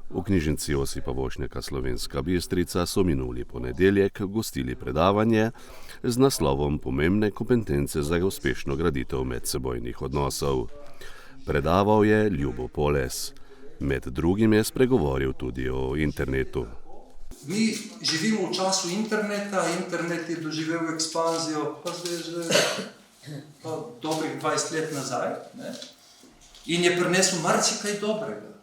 V knjižnici Josipa Vošnjaka Slovenska Bistrica so minuli ponedeljek gostili predavanje z naslovom Pomembne kompetence za uspešno graditev medsebojnih odnosov. Predaval je Ljubo Poles. Med drugim je spregovoril tudi o internetu. Mi živimo v času interneta, internet je doživel ekspanzijo, pa zdaj že dobrih 20 let nazaj, ne? In je prinesel marsikaj dobrega.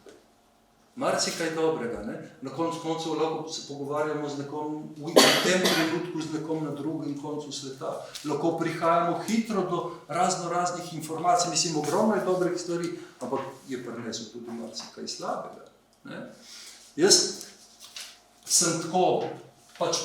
Ne? Na koncu lahko se pogovarjamo z nekom, v tem trenutku z nekom na drugem koncu sveta. Lahko prihajamo hitro do raznih informacij, mislim, ogromno je dobrih stvari, ampak je prinesel tudi marsikaj slabega. Ne? Jaz sem tako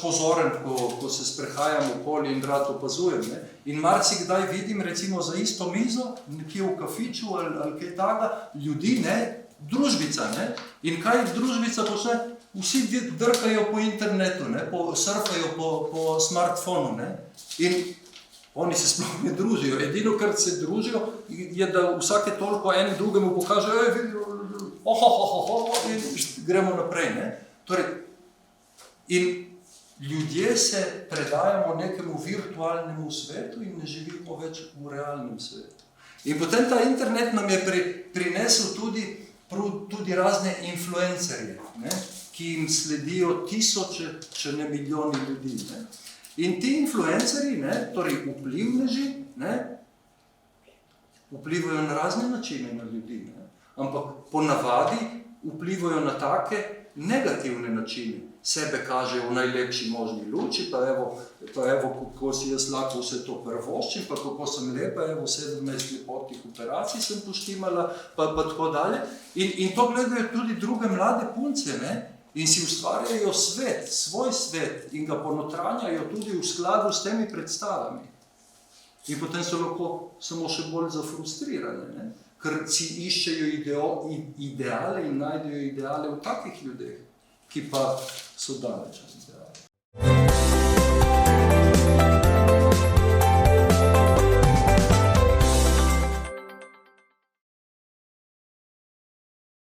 pozoren, ko se sprehajam okoli in rad opazujem. Ne? In marsikdaj vidim, recimo za isto mizo, nekje v kafiču ali kaj takega, ljudi, ne, družbica. Ne? In kaj družbica počne? Vsi drkajo po internetu, ne? Surfajo po smartfonu. Ne? In oni se sploh ne družijo. Edino, kar se družijo, je, da vsake toliko eni drugemu pokažejo, in gremo naprej. Ne? Torej, in ljudje se predajamo nekemu virtualnemu svetu in ne živimo več v realnem svetu. In potem ta internet nam je prinesel tudi razne influencerje, ne, ki jim sledijo tisoče, če ne milijoni ljudi. Ne. In ti influencerji, ne, torej vplivneži, ne, vplivajo na razne načine na ljudi, ne, ampak ponavadi vplivajo na take negativne načine. Sebe kažejo v najlepši možni luči, pa evo, kako si jaz lahko vse to privoščim, pa kako sem lepa, evo 17 lepotnih operacij sem poštimala, pa tako dalje. In to gledajo tudi druge mlade punce, ne? In si ustvarjajo svet, svoj svet in ga ponotranjajo tudi v skladu s temi predstavami. In potem so lahko samo še bolj zafrustrirane, ne? Ker si iščejo ideale in najdejo ideale v takih ljudeh, ki pa so daleč od ideala.